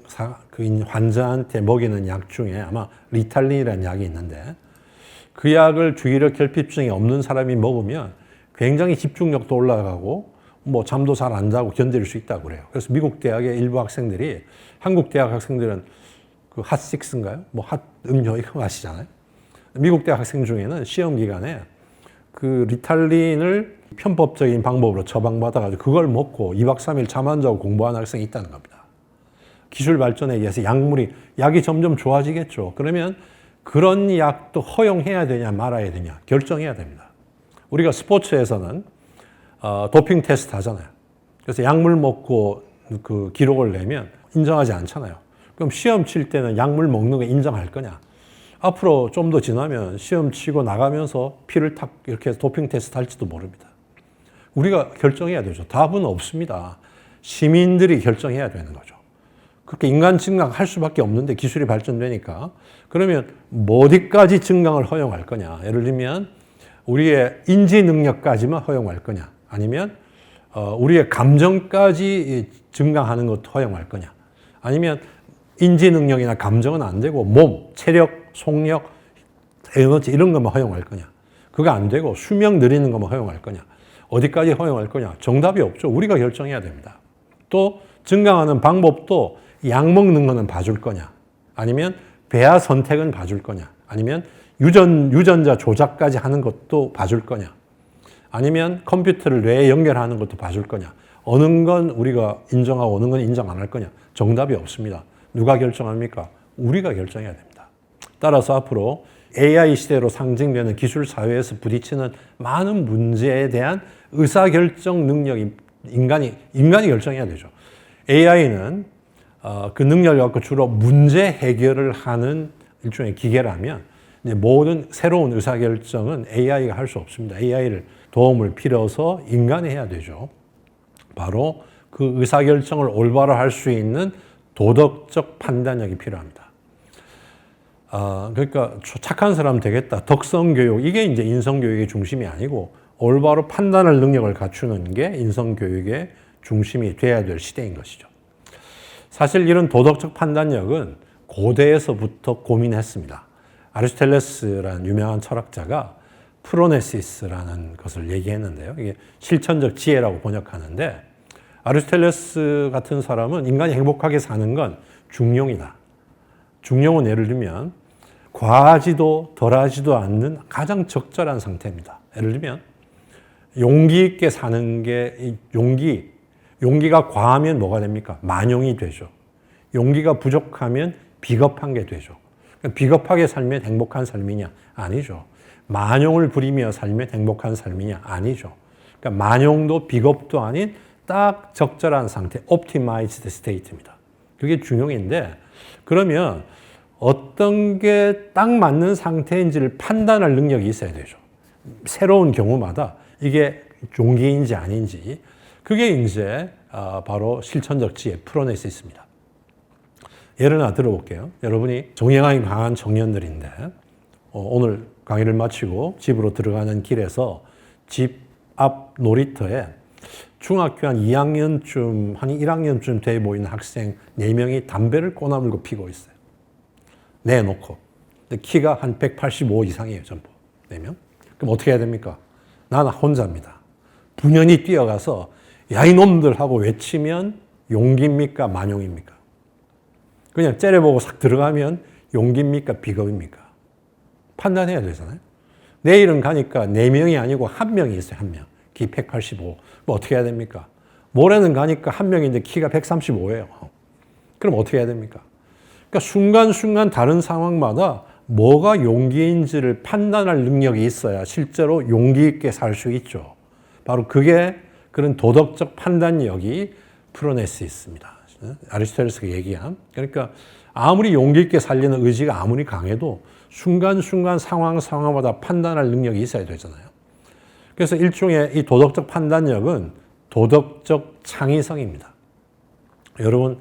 환자한테 먹이는 약 중에 아마 리탈린이라는 약이 있는데 그 약을 주의력 결핍증이 없는 사람이 먹으면 굉장히 집중력도 올라가고 뭐 잠도 잘 안 자고 견딜 수 있다고 그래요. 그래서 미국 대학의 일부 학생들이 한국 대학 학생들은 그 핫식스인가요? 뭐 핫 음료 이거 아시잖아요. 미국 대학 학생 중에는 시험 기간에 그 리탈린을 편법적인 방법으로 처방받아가지고 그걸 먹고 2박 3일 잠 안 자고 공부하는 학생이 있다는 겁니다. 기술 발전에 의해서 약이 점점 좋아지겠죠. 그러면 그런 약도 허용해야 되냐 말아야 되냐 결정해야 됩니다. 우리가 스포츠에서는 도핑 테스트 하잖아요. 그래서 약물 먹고 그 기록을 내면 인정하지 않잖아요. 그럼 시험 칠 때는 약물 먹는 거 인정할 거냐? 앞으로 좀 더 지나면 시험 치고 나가면서 피를 탁 이렇게 해서 도핑 테스트 할지도 모릅니다. 우리가 결정해야 되죠. 답은 없습니다. 시민들이 결정해야 되는 거죠. 그렇게 인간 증강할 수밖에 없는데 기술이 발전되니까 그러면 어디까지 증강을 허용할 거냐? 예를 들면 우리의 인지 능력까지만 허용할 거냐? 아니면 우리의 감정까지 증강하는 것도 허용할 거냐? 아니면 인지 능력이나 감정은 안 되고 몸, 체력, 속력, 에너지 이런 것만 허용할 거냐? 그거 안 되고 수명 늘리는 것만 허용할 거냐? 어디까지 허용할 거냐? 정답이 없죠. 우리가 결정해야 됩니다. 또 증강하는 방법도 약 먹는 거는 봐줄 거냐? 아니면 배아 선택은 봐줄 거냐? 아니면 유전자 조작까지 하는 것도 봐줄 거냐? 아니면 컴퓨터를 뇌에 연결하는 것도 봐줄 거냐? 어느 건 우리가 인정하고 어느 건 인정 안 할 거냐? 정답이 없습니다. 누가 결정합니까? 우리가 결정해야 됩니다. 따라서 앞으로 AI 시대로 상징되는 기술 사회에서 부딪히는 많은 문제에 대한 의사결정 능력이 인간이 결정해야 되죠. AI는 그 능력을 갖고 주로 문제 해결을 하는 일종의 기계라면 이제 모든 새로운 의사결정은 AI가 할 수 없습니다. AI를 도움을 빌어서 인간이 해야 되죠. 바로 그 의사결정을 올바로 할 수 있는 도덕적 판단력이 필요합니다. 그러니까 착한 사람 되겠다. 덕성교육, 이게 이제 인성교육의 중심이 아니고 올바로 판단할 능력을 갖추는 게 인성교육의 중심이 돼야 될 시대인 것이죠. 사실 이런 도덕적 판단력은 고대에서부터 고민했습니다. 아리스토텔레스라는 유명한 철학자가 프로네시스라는 것을 얘기했는데요. 이게 실천적 지혜라고 번역하는데 아리스토텔레스 같은 사람은 인간이 행복하게 사는 건 중용이다. 중용은 예를 들면 과하지도 덜하지도 않는 가장 적절한 상태입니다. 예를 들면 용기 있게 사는 게 용기가 과하면 뭐가 됩니까? 만용이 되죠. 용기가 부족하면 비겁한 게 되죠. 비겁하게 살면 행복한 삶이냐? 아니죠. 만용을 부리며 살면 행복한 삶이냐? 아니죠. 그러니까 만용도 비겁도 아닌 딱 적절한 상태, optimized state입니다. 그게 중용인데 그러면 어떤 게 딱 맞는 상태인지를 판단할 능력이 있어야 되죠. 새로운 경우마다 이게 용기인지 아닌지 그게 이제 바로 실천적 지혜 풀어낼 수 있습니다. 예를 하나 들어볼게요. 여러분이 정의감이 강한 청년들인데 오늘 강의를 마치고 집으로 들어가는 길에서 집 앞 놀이터에 중학교 한 2학년쯤, 한 1학년쯤 돼 보이는 학생 4명이 담배를 꼬나물고 피고 있어요. 내놓고. 근데 키가 한 185 이상이에요, 전부. 4명. 그럼 어떻게 해야 됩니까? 나는 혼자입니다. 분연히 뛰어가서 야, 이놈들 하고 외치면 용기입니까? 만용입니까? 그냥 째려보고 싹 들어가면 용기입니까? 비겁입니까? 판단해야 되잖아요. 내일은 가니까 4명이 아니고 1명이 있어요, 1명. 키 185. 뭐 어떻게 해야 됩니까? 모레는 가니까 1명인데 키가 135예요. 그럼 어떻게 해야 됩니까? 그러니까 순간순간 다른 상황마다 뭐가 용기인지를 판단할 능력이 있어야 실제로 용기 있게 살 수 있죠. 바로 그게 그런 도덕적 판단력이 풀어낼 수 있습니다. 아리스토텔레스가 얘기한. 그러니까 아무리 용기 있게 살려는 의지가 아무리 강해도 순간순간 상황마다 판단할 능력이 있어야 되잖아요. 그래서 일종의 이 도덕적 판단력은 도덕적 창의성입니다. 여러분,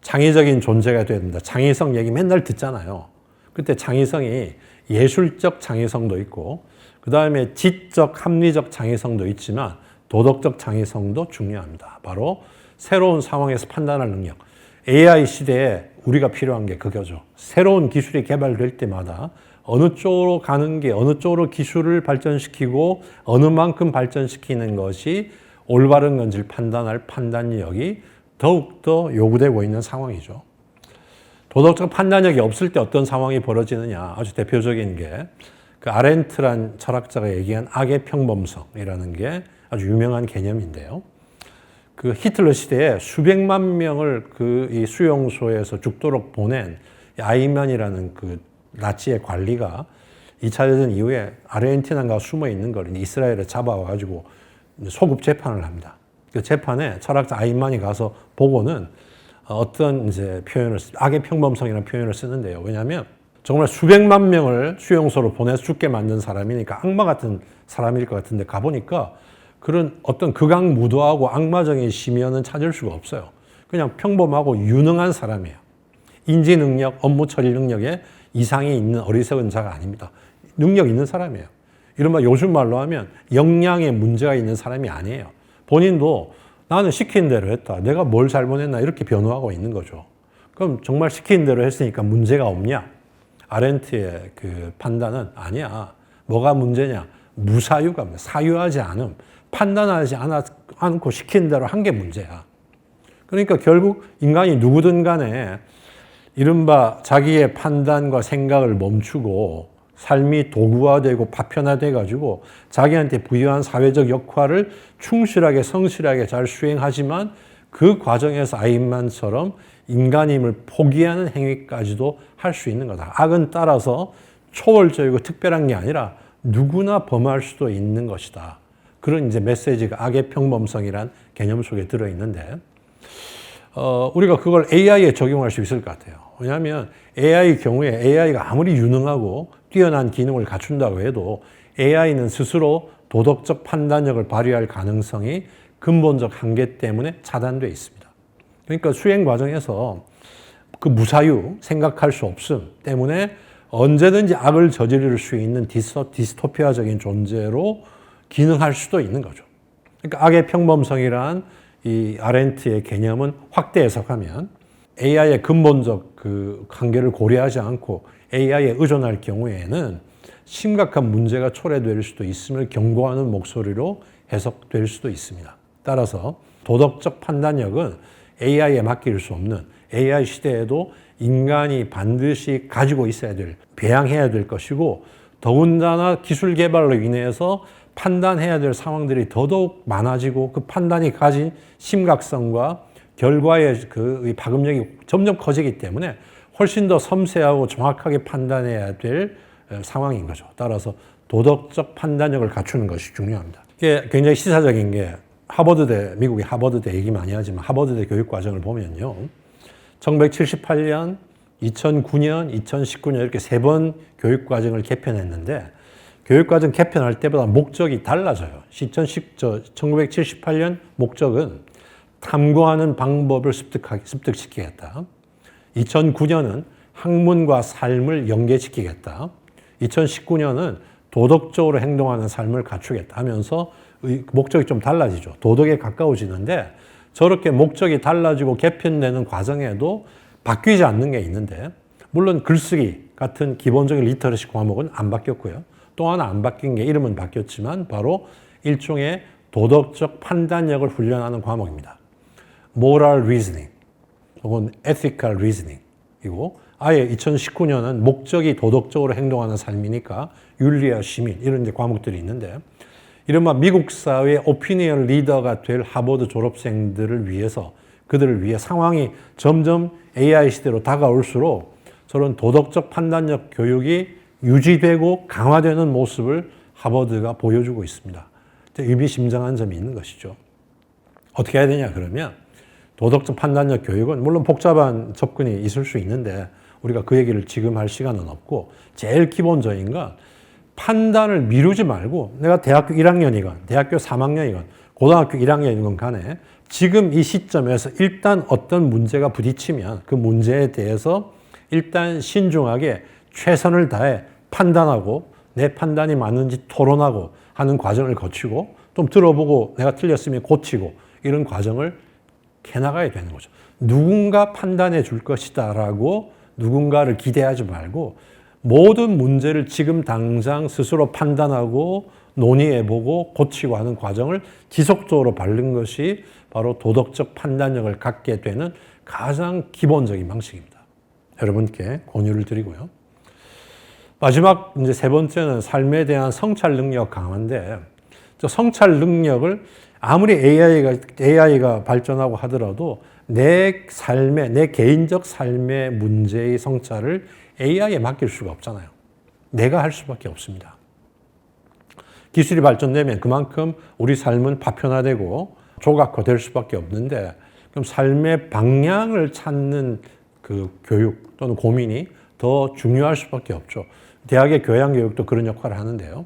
창의적인 존재가 돼야 된다. 창의성 얘기 맨날 듣잖아요. 그때 창의성이 예술적 창의성도 있고, 그 다음에 지적, 합리적 창의성도 있지만 도덕적 창의성도 중요합니다. 바로 새로운 상황에서 판단할 능력. AI 시대에 우리가 필요한 게 그거죠. 새로운 기술이 개발될 때마다 어느 쪽으로 가는 게 어느 쪽으로 기술을 발전시키고 어느 만큼 발전시키는 것이 올바른 건지를 판단할 판단력이 더욱더 요구되고 있는 상황이죠. 도덕적 판단력이 없을 때 어떤 상황이 벌어지느냐. 아주 대표적인 게 그 아렌트란 철학자가 얘기한 악의 평범성이라는 게 아주 유명한 개념인데요. 그 히틀러 시대에 수백만 명을 이 수용소에서 죽도록 보낸 아이만이라는 그 나치의 관리가 2차 대전 이후에 아르헨티나가 숨어 있는 걸 이스라엘에 잡아와가지고 소급 재판을 합니다. 그 재판에 철학자 아이만이 가서 보고는 어떤 이제 표현을, 악의 평범성이라는 표현을 쓰는데요. 왜냐하면 정말 수백만 명을 수용소로 보내서 죽게 만든 사람이니까 악마 같은 사람일 것 같은데 가보니까 그런 어떤 극악무도하고 악마적인 심연은 찾을 수가 없어요. 그냥 평범하고 유능한 사람이에요. 인지 능력, 업무 처리 능력에 이상이 있는 어리석은 자가 아닙니다. 능력 있는 사람이에요. 이른바 요즘 말로 하면 역량에 문제가 있는 사람이 아니에요. 본인도 나는 시킨 대로 했다. 내가 뭘 잘못했나 이렇게 변호하고 있는 거죠. 그럼 정말 시킨 대로 했으니까 문제가 없냐? 아렌트의 그 판단은 아니야. 뭐가 문제냐? 무사유가 사유하지 않음. 판단하지 않고 시킨 대로 한 게 문제야. 그러니까 결국 인간이 누구든 간에 이른바 자기의 판단과 생각을 멈추고 삶이 도구화되고 파편화돼가지고 자기한테 부여한 사회적 역할을 충실하게 성실하게 잘 수행하지만 그 과정에서 아인만처럼 인간임을 포기하는 행위까지도 할 수 있는 거다. 악은 따라서 초월적이고 특별한 게 아니라 누구나 범할 수도 있는 것이다. 그런 이제 메시지가 악의 평범성이란 개념 속에 들어있는데, 우리가 그걸 AI에 적용할 수 있을 것 같아요. 왜냐하면 AI 경우에 AI가 아무리 유능하고 뛰어난 기능을 갖춘다고 해도 AI는 스스로 도덕적 판단력을 발휘할 가능성이 근본적 한계 때문에 차단되어 있습니다. 그러니까 수행 과정에서 그 무사유, 생각할 수 없음 때문에 언제든지 악을 저지를 수 있는 디스토피아적인 존재로 기능할 수도 있는 거죠. 그러니까 악의 평범성이란 이 아렌트의 개념은 확대 해석하면 AI의 근본적 그 한계를 고려하지 않고 AI에 의존할 경우에는 심각한 문제가 초래될 수도 있음을 경고하는 목소리로 해석될 수도 있습니다. 따라서 도덕적 판단력은 AI에 맡길 수 없는 AI 시대에도 인간이 반드시 가지고 있어야 될, 배양해야 될 것이고 더군다나 기술 개발로 인해서 판단해야 될 상황들이 더더욱 많아지고 그 판단이 가진 심각성과 결과의 그 파급력이 점점 커지기 때문에 훨씬 더 섬세하고 정확하게 판단해야 될 상황인 거죠. 따라서 도덕적 판단력을 갖추는 것이 중요합니다. 이게 굉장히 시사적인 게 하버드대, 미국의 하버드대 얘기 많이 하지만 하버드대 교육과정을 보면요. 1978년, 2009년, 2019년 이렇게 세 번 교육과정을 개편했는데 교육과정 개편할 때보다 목적이 달라져요. 1978년 목적은 탐구하는 방법을 습득시키겠다. 2009년은 학문과 삶을 연계시키겠다. 2019년은 도덕적으로 행동하는 삶을 갖추겠다 하면서 목적이 좀 달라지죠. 도덕에 가까워지는데 저렇게 목적이 달라지고 개편되는 과정에도 바뀌지 않는 게 있는데 물론 글쓰기 같은 기본적인 리터러시 과목은 안 바뀌었고요. 또 하나 안 바뀐 게 이름은 바뀌었지만 바로 일종의 도덕적 판단력을 훈련하는 과목입니다. Moral Reasoning 혹은 Ethical Reasoning이고 아예 2019년은 목적이 도덕적으로 행동하는 삶이니까 윤리와 시민 이런 이제 과목들이 있는데 이른바 미국 사회의 오피니언 리더가 될 하버드 졸업생들을 위해서 그들을 위해 상황이 점점 AI 시대로 다가올수록 저런 도덕적 판단력 교육이 유지되고 강화되는 모습을 하버드가 보여주고 있습니다. 의미심장한 점이 있는 것이죠. 어떻게 해야 되냐 그러면 도덕적 판단력 교육은 물론 복잡한 접근이 있을 수 있는데 우리가 그 얘기를 지금 할 시간은 없고 제일 기본적인 건 판단을 미루지 말고 내가 대학교 1학년이건 대학교 3학년이건 고등학교 1학년이건 간에 지금 이 시점에서 일단 어떤 문제가 부딪히면 그 문제에 대해서 일단 신중하게 최선을 다해 판단하고 내 판단이 맞는지 토론하고 하는 과정을 거치고 좀 들어보고 내가 틀렸으면 고치고 이런 과정을 해나가야 되는 거죠. 누군가 판단해 줄 것이다 라고 누군가를 기대하지 말고 모든 문제를 지금 당장 스스로 판단하고 논의해보고 고치고 하는 과정을 지속적으로 밟는 것이 바로 도덕적 판단력을 갖게 되는 가장 기본적인 방식입니다. 여러분께 권유를 드리고요. 마지막 이제 세 번째는 삶에 대한 성찰 능력 강화인데 저 성찰 능력을 아무리 AI가 발전하고 하더라도 내 삶의 내 개인적 삶의 문제의 성찰을 AI에 맡길 수가 없잖아요. 내가 할 수밖에 없습니다. 기술이 발전되면 그만큼 우리 삶은 파편화되고 조각화될 수밖에 없는데 그럼 삶의 방향을 찾는 그 교육 또는 고민이 더 중요할 수밖에 없죠. 대학의 교양 교육도 그런 역할을 하는데요.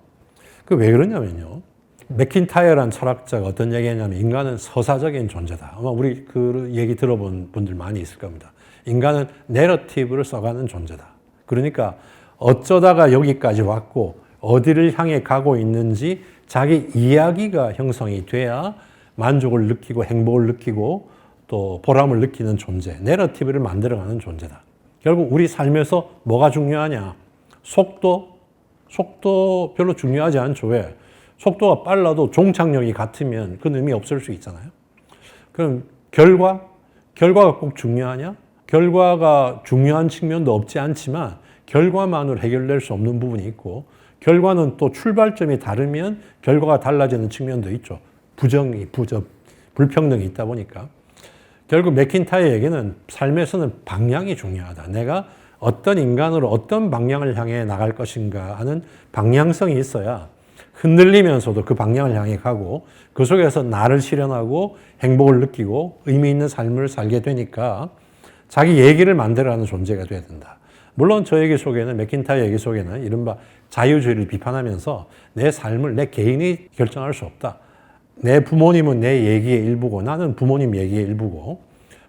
그 왜 그러냐면요. 맥킨타이어라는 철학자가 어떤 얘기했냐면 인간은 서사적인 존재다. 아마 우리 그 얘기 들어본 분들 많이 있을 겁니다. 인간은 내러티브를 써가는 존재다. 그러니까 어쩌다가 여기까지 왔고 어디를 향해 가고 있는지 자기 이야기가 형성이 돼야 만족을 느끼고 행복을 느끼고 또 보람을 느끼는 존재, 내러티브를 만들어가는 존재다. 결국 우리 삶에서 뭐가 중요하냐? 속도 별로 중요하지 않죠. 왜? 속도가 빨라도 종착역이 같으면 그 의미 없을 수 있잖아요. 그럼 결과가 꼭 중요하냐? 결과가 중요한 측면도 없지 않지만 결과만으로 해결될 수 없는 부분이 있고 결과는 또 출발점이 다르면 결과가 달라지는 측면도 있죠. 불평등이 있다 보니까. 결국 맥킨타이어에게는 삶에서는 방향이 중요하다. 내가 어떤 인간으로 어떤 방향을 향해 나갈 것인가 하는 방향성이 있어야 흔들리면서도 그 방향을 향해 가고 그 속에서 나를 실현하고 행복을 느끼고 의미 있는 삶을 살게 되니까 자기 얘기를 만들어가는 존재가 돼야 된다. 물론 저 얘기 속에는 맥킨타이어 얘기 속에는 이른바 자유주의를 비판하면서 내 삶을 내 개인이 결정할 수 없다. 내 부모님은 내 얘기의 일부고 나는 부모님 얘기의 일부고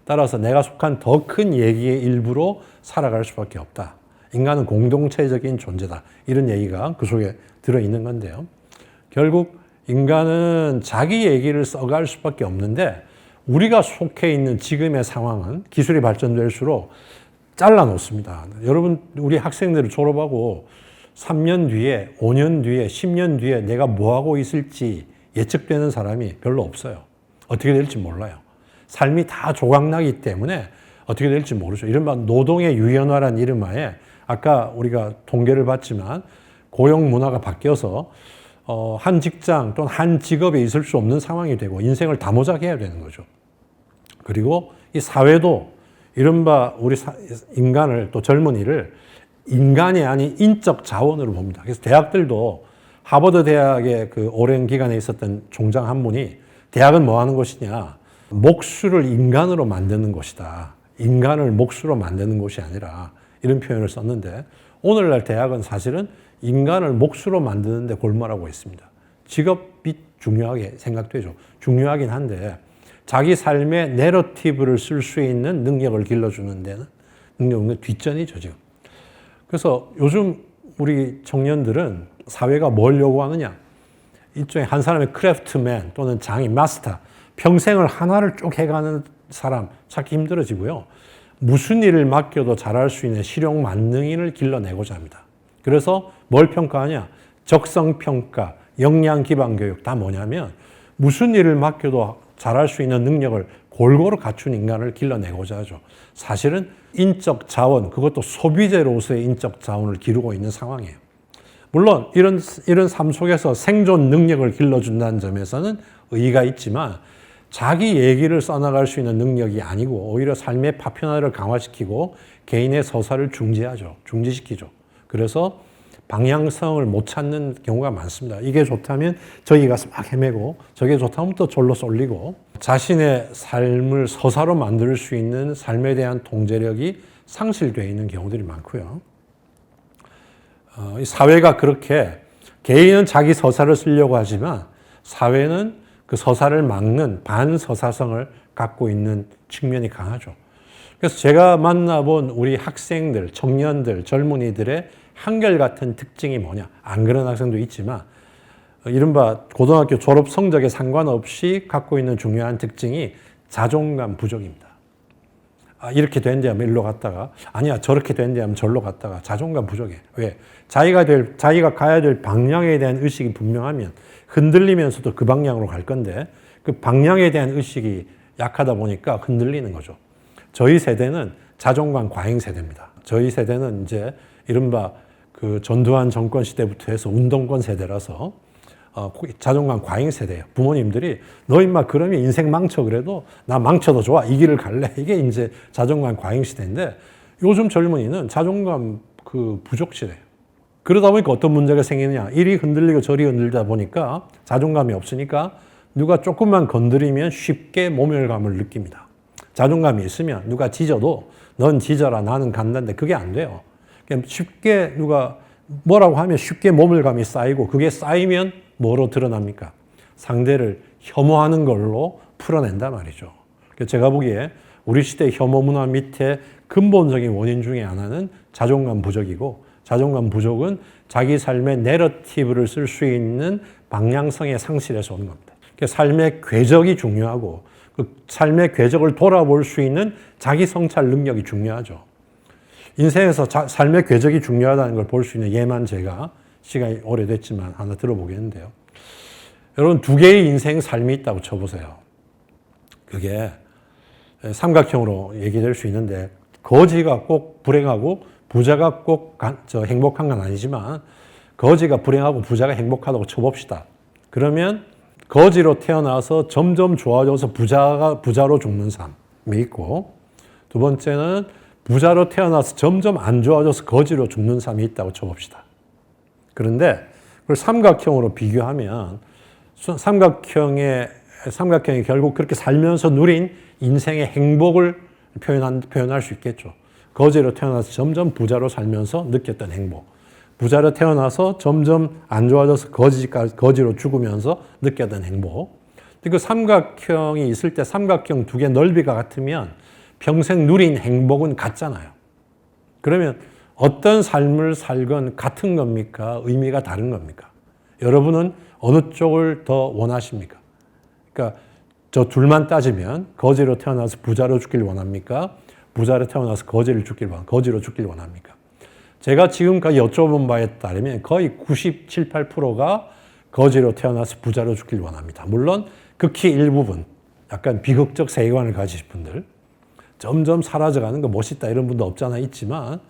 따라서 내가 속한 더 큰 얘기의 일부로 살아갈 수밖에 없다. 인간은 공동체적인 존재다. 이런 얘기가 그 속에 들어있는 건데요. 결국 인간은 자기 얘기를 써갈 수밖에 없는데 우리가 속해 있는 지금의 상황은 기술이 발전될수록 잘라놓습니다. 여러분 우리 학생들을 졸업하고 3년 뒤에 5년 뒤에 10년 뒤에 내가 뭐하고 있을지 예측되는 사람이 별로 없어요. 어떻게 될지 몰라요. 삶이 다 조각나기 때문에 어떻게 될지 모르죠. 이른바 노동의 유연화라는 이름하에 아까 우리가 통계를 봤지만 고용 문화가 바뀌어서 한 직장 또는 한 직업에 있을 수 없는 상황이 되고 인생을 다모작해야 되는 거죠. 그리고 이 사회도 이른바 우리 인간을 또 젊은이를 인간이 아닌 인적 자원으로 봅니다. 그래서 대학들도 하버드 대학의 그 오랜 기간에 있었던 총장 한 분이 대학은 뭐 하는 곳이냐? 목수를 인간으로 만드는 곳이다. 인간을 몫으로 만드는 곳이 아니라 이런 표현을 썼는데 오늘날 대학은 사실은 인간을 몫으로 만드는 데 골몰하고 있습니다. 직업이 중요하게 생각되죠. 중요하긴 한데 자기 삶의 내러티브를 쓸 수 있는 능력을 길러주는 데는 능력은 뒷전이죠, 지금. 그래서 요즘 우리 청년들은 사회가 뭘 요구하느냐? 일종의 한 사람의 크래프트맨 또는 장인, 마스터, 평생을 하나를 쭉 해가는 사람 찾기 힘들어지고요. 무슨 일을 맡겨도 잘할 수 있는 실용 만능인을 길러내고자 합니다. 그래서 뭘 평가하냐? 적성평가, 역량 기반 교육 다 뭐냐면 무슨 일을 맡겨도 잘할 수 있는 능력을 골고루 갖춘 인간을 길러내고자 하죠. 사실은 인적 자원, 그것도 소비재로서의 인적 자원을 기르고 있는 상황이에요. 물론 이런 삶 속에서 생존 능력을 길러준다는 점에서는 의의가 있지만 자기 얘기를 써나갈 수 있는 능력이 아니고 오히려 삶의 파편화를 강화시키고 개인의 서사를 중지시키죠. 그래서 방향성을 못 찾는 경우가 많습니다. 이게 좋다면 저기 가서 막 헤매고 저게 좋다면 또 절로 쏠리고 자신의 삶을 서사로 만들 수 있는 삶에 대한 통제력이 상실되어 있는 경우들이 많고요. 이 사회가 그렇게 개인은 자기 서사를 쓰려고 하지만 사회는 그 서사를 막는 반서사성을 갖고 있는 측면이 강하죠. 그래서 제가 만나본 우리 학생들, 청년들, 젊은이들의 한결같은 특징이 뭐냐? 안 그런 학생도 있지만 이른바 고등학교 졸업 성적에 상관없이 갖고 있는 중요한 특징이 자존감 부족입니다. 이렇게 된대 하면 일로 갔다가 아니야 저렇게 된대 하면 절로 갔다가 자존감 부족해. 왜? 자기가 가야 될 방향에 대한 의식이 분명하면 흔들리면서도 그 방향으로 갈 건데 그 방향에 대한 의식이 약하다 보니까 흔들리는 거죠. 저희 세대는 자존감 과잉 세대입니다. 저희 세대는 이제 이른바 그 전두환 정권 시대부터 해서 운동권 세대라서 자존감 과잉 세대예요. 부모님들이 너 임마 그러면 인생 망쳐 그래도 나 망쳐도 좋아 이 길을 갈래 이게 이제 자존감 과잉 시대인데 요즘 젊은이는 자존감 그 부족 시대예요. 그러다 보니까 어떤 문제가 생기느냐 이리 흔들리고 저리 흔들다 보니까 자존감이 없으니까 누가 조금만 건드리면 쉽게 모멸감을 느낍니다. 자존감이 있으면 누가 짖어도 넌 짖어라 나는 간다는데 그게 안 돼요. 쉽게 누가 뭐라고 하면 쉽게 모멸감이 쌓이고 그게 쌓이면 뭐로 드러납니까? 상대를 혐오하는 걸로 풀어낸단 말이죠. 제가 보기에 우리 시대 혐오 문화 밑에 근본적인 원인 중에 하나는 자존감 부족이고 자존감 부족은 자기 삶의 내러티브를 쓸 수 있는 방향성의 상실에서 오는 겁니다. 삶의 궤적이 중요하고 그 삶의 궤적을 돌아볼 수 있는 자기 성찰 능력이 중요하죠. 인생에서 삶의 궤적이 중요하다는 걸 볼 수 있는 예만 제가 시간이 오래됐지만 하나 들어보겠는데요. 여러분 두 개의 인생 삶이 있다고 쳐보세요. 그게 삼각형으로 얘기될 수 있는데 거지가 꼭 불행하고 부자가 꼭 행복한 건 아니지만 거지가 불행하고 부자가 행복하다고 쳐봅시다. 그러면 거지로 태어나서 점점 좋아져서 부자로 죽는 삶이 있고 두 번째는 부자로 태어나서 점점 안 좋아져서 거지로 죽는 삶이 있다고 쳐봅시다. 그런데 그걸 삼각형으로 비교하면 삼각형이 결국 그렇게 살면서 누린 인생의 행복을 표현할 수 있겠죠. 거지로 태어나서 점점 부자로 살면서 느꼈던 행복. 부자로 태어나서 점점 안 좋아져서 거지로 죽으면서 느꼈던 행복. 그 삼각형이 있을 때 삼각형 두 개 넓이가 같으면 평생 누린 행복은 같잖아요. 그러면 어떤 삶을 살건 같은 겁니까? 의미가 다른 겁니까? 여러분은 어느 쪽을 더 원하십니까? 그러니까 저 둘만 따지면 거지로 태어나서 부자로 죽길 원합니까? 부자로 태어나서 거지로 죽길 원합니까? 제가 지금까지 여쭤본 바에 따르면 거의 97, 8%가 거지로 태어나서 부자로 죽길 원합니다. 물론 극히 일부분, 약간 비극적 세계관을 가지신 분들, 점점 사라져가는 거 멋있다 이런 분도 없잖아 있지만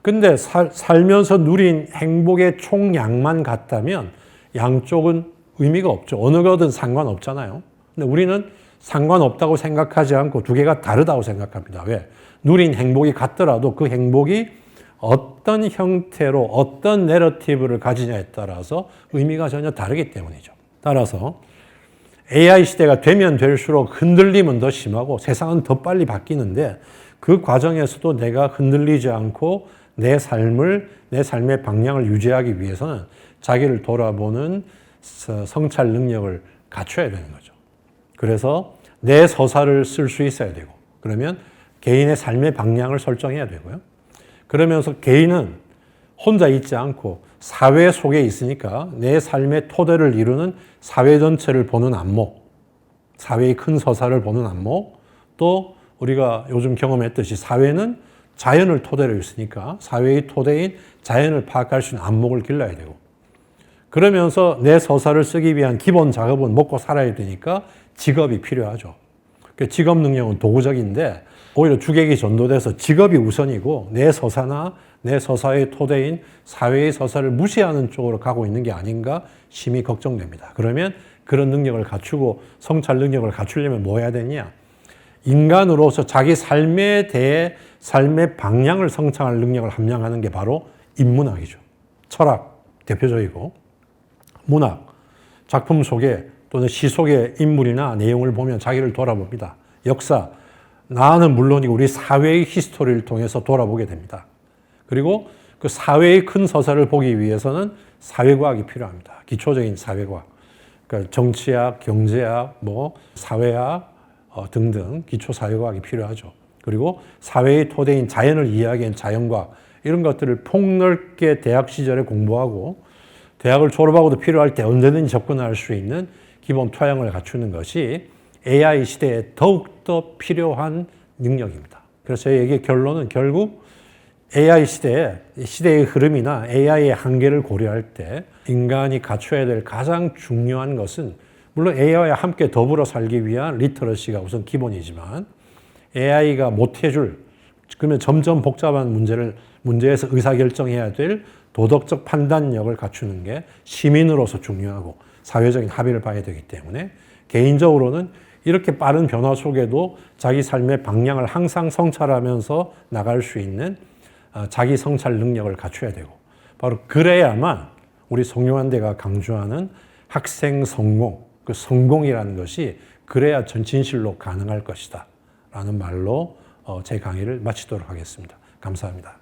근데 살면서 누린 행복의 총량만 같다면 양쪽은 의미가 없죠. 어느 거든 상관없잖아요. 근데 우리는 상관없다고 생각하지 않고 두 개가 다르다고 생각합니다. 왜? 누린 행복이 같더라도 그 행복이 어떤 형태로 어떤 내러티브를 가지냐에 따라서 의미가 전혀 다르기 때문이죠. 따라서 AI 시대가 되면 될수록 흔들림은 더 심하고 세상은 더 빨리 바뀌는데 그 과정에서도 내가 흔들리지 않고 내 삶의 방향을 유지하기 위해서는 자기를 돌아보는 성찰 능력을 갖춰야 되는 거죠. 그래서 내 서사를 쓸 수 있어야 되고, 그러면 개인의 삶의 방향을 설정해야 되고요. 그러면서 개인은 혼자 있지 않고 사회 속에 있으니까 내 삶의 토대를 이루는 사회 전체를 보는 안목, 사회의 큰 서사를 보는 안목, 또 우리가 요즘 경험했듯이 사회는 자연을 토대로 있으니까 사회의 토대인 자연을 파악할 수 있는 안목을 길러야 되고, 그러면서 내 서사를 쓰기 위한 기본 작업은 먹고 살아야 되니까 직업이 필요하죠. 직업 능력은 도구적인데 오히려 주객이 전도돼서 직업이 우선이고 내 서사나 내 서사의 토대인 사회의 서사를 무시하는 쪽으로 가고 있는 게 아닌가 심히 걱정됩니다. 그러면 그런 능력을 갖추고 성찰 능력을 갖추려면 뭐 해야 되냐? 인간으로서 자기 삶에 대해 삶의 방향을 성찰할 능력을 함양하는 게 바로 인문학이죠. 철학 대표적이고, 문학, 작품 속에 또는 시 속의 인물이나 내용을 보면 자기를 돌아봅니다. 역사, 나는 물론이고 우리 사회의 히스토리를 통해서 돌아보게 됩니다. 그리고 그 사회의 큰 서사를 보기 위해서는 사회과학이 필요합니다. 기초적인 사회과학. 그러니까 정치학, 경제학, 사회학 등등 기초 사회과학이 필요하죠. 그리고 사회의 토대인 자연을 이해하기엔 자연과학, 이런 것들을 폭넓게 대학 시절에 공부하고 대학을 졸업하고도 필요할 때 언제든지 접근할 수 있는 기본 토양을 갖추는 것이 AI 시대에 더욱더 필요한 능력입니다. 그래서 저희에게 결론은 결국 AI 시대의 흐름이나 AI의 한계를 고려할 때 인간이 갖춰야 될 가장 중요한 것은, 물론 AI와 함께 더불어 살기 위한 리터러시가 우선 기본이지만, AI가 못해줄, 그러면 점점 복잡한 문제에서 의사결정해야 될 도덕적 판단력을 갖추는 게 시민으로서 중요하고 사회적인 합의를 봐야 되기 때문에, 개인적으로는 이렇게 빠른 변화 속에도 자기 삶의 방향을 항상 성찰하면서 나갈 수 있는 자기 성찰 능력을 갖춰야 되고, 바로 그래야만 우리 송용환대가 강조하는 학생 성공, 그 성공이라는 것이 그래야 진실로 가능할 것이다 라는 말로 제 강의를 마치도록 하겠습니다. 감사합니다.